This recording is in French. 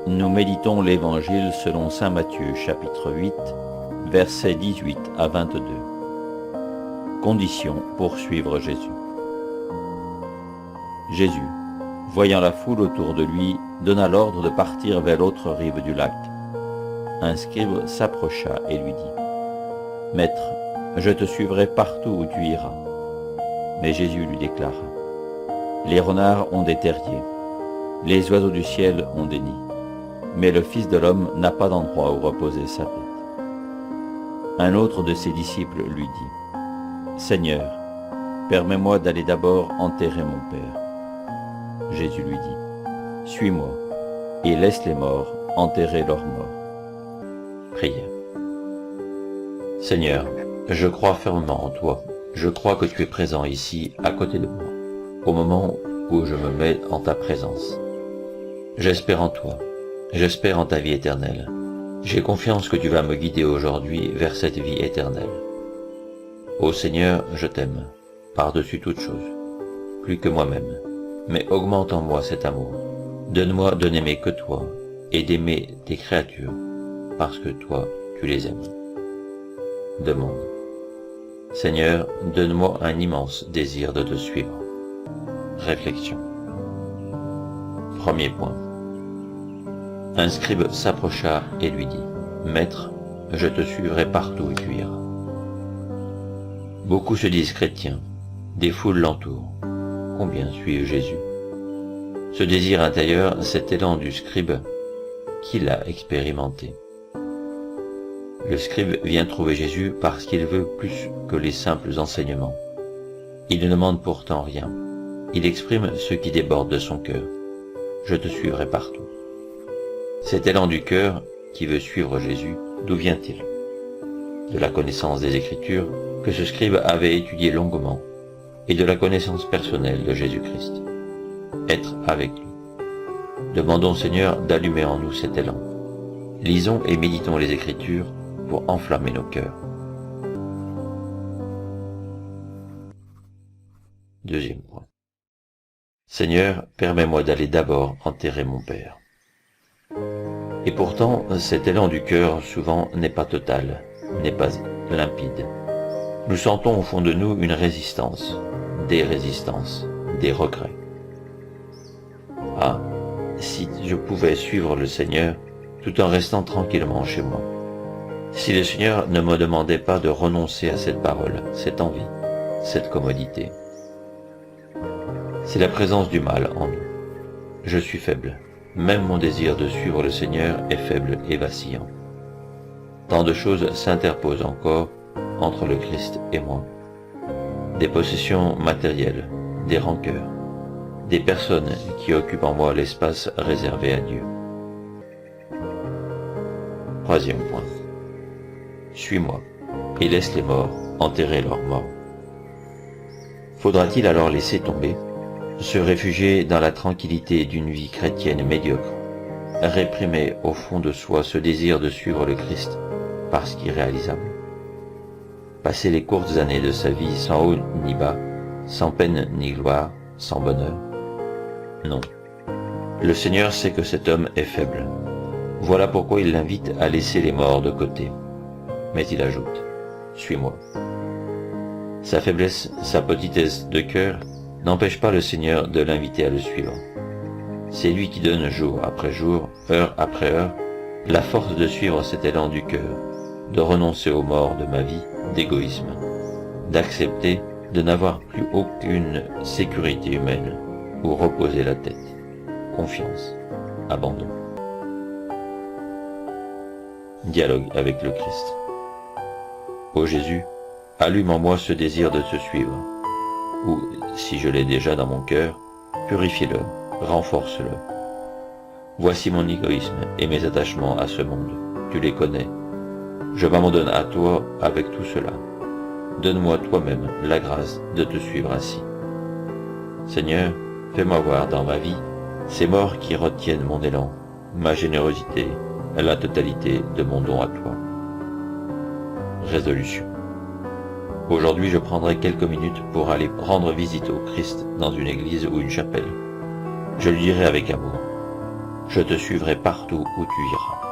Nous méditons l'Évangile selon saint Matthieu, chapitre 8, versets 18 à 22. Conditions pour suivre Jésus. Jésus, voyant la foule autour de lui, donna l'ordre de partir vers l'autre rive du lac. Un scribe s'approcha et lui dit : « Maître, je te suivrai partout où tu iras. » Mais Jésus lui déclara : « Les renards ont des terriers, les oiseaux du ciel ont des nids, mais le Fils de l'homme n'a pas d'endroit où reposer sa tête. » Un autre de ses disciples lui dit : « Seigneur, permets-moi d'aller d'abord enterrer mon Père. » Jésus lui dit : « Suis-moi, et laisse les morts enterrer leurs morts. » Prière. Seigneur, je crois fermement en toi. Je crois que tu es présent ici, à côté de moi, au moment où je me mets en ta présence. J'espère en toi. J'espère en ta vie éternelle. J'ai confiance que tu vas me guider aujourd'hui vers cette vie éternelle. Ô Seigneur, je t'aime, par-dessus toute chose, plus que moi-même, mais augmente en moi cet amour. Donne-moi de n'aimer que toi et d'aimer tes créatures, parce que toi, tu les aimes. Demande. Seigneur, donne-moi un immense désir de te suivre. Réflexion. Premier point. Un scribe s'approcha et lui dit : « Maître, je te suivrai partout où tu iras. » Beaucoup se disent chrétiens, des foules l'entourent. Combien suivent Jésus? Ce désir intérieur, cet élan du scribe, qui l'a expérimenté? Le scribe vient trouver Jésus parce qu'il veut plus que les simples enseignements. Il ne demande pourtant rien. Il exprime ce qui déborde de son cœur. Je te suivrai partout. Cet élan du cœur qui veut suivre Jésus, d'où vient-il? De la connaissance des Écritures que ce scribe avait étudié longuement et de la connaissance personnelle de Jésus-Christ. Être avec lui. Demandons au Seigneur d'allumer en nous cet élan. Lisons et méditons les Écritures pour enflammer nos cœurs. Deuxième point. Seigneur, permets-moi d'aller d'abord enterrer mon Père. Et pourtant, cet élan du cœur, souvent, n'est pas total, n'est pas limpide. Nous sentons au fond de nous une résistance, des regrets. Ah, si je pouvais suivre le Seigneur tout en restant tranquillement chez moi. Si le Seigneur ne me demandait pas de renoncer à cette parole, cette envie, cette commodité. C'est la présence du mal en nous. Je suis faible. Même mon désir de suivre le Seigneur est faible et vacillant. Tant de choses s'interposent encore entre le Christ et moi. Des possessions matérielles, des rancœurs, des personnes qui occupent en moi l'espace réservé à Dieu. Troisième point. Suis-moi et laisse les morts enterrer leurs morts. Faudra-t-il alors laisser tomber, se réfugier dans la tranquillité d'une vie chrétienne médiocre, réprimer au fond de soi ce désir de suivre le Christ parce qu'irréalisable? Passer les courtes années de sa vie sans haut ni bas, sans peine ni gloire, sans bonheur? Non. Le Seigneur sait que cet homme est faible. Voilà pourquoi il l'invite à laisser les morts de côté. Mais il ajoute : « Suis-moi. » Sa faiblesse, sa petitesse de cœur n'empêche pas le Seigneur de l'inviter à le suivre. C'est lui qui donne jour après jour, heure après heure, la force de suivre cet élan du cœur, de renoncer aux morts de ma vie d'égoïsme, d'accepter de n'avoir plus aucune sécurité humaine où reposer la tête. Confiance, abandon. Dialogue avec le Christ. Ô Jésus, allume en moi ce désir de te suivre, ou, si je l'ai déjà dans mon cœur, purifie-le, renforce-le. Voici mon égoïsme et mes attachements à ce monde, tu les connais. Je m'abandonne à toi avec tout cela. Donne-moi toi-même la grâce de te suivre ainsi. Seigneur, fais-moi voir dans ma vie ces morts qui retiennent mon élan, ma générosité, la totalité de mon don à toi. Résolution. Aujourd'hui, je prendrai quelques minutes pour aller rendre visite au Christ dans une église ou une chapelle. Je lui dirai avec amour : Je te suivrai partout où tu iras.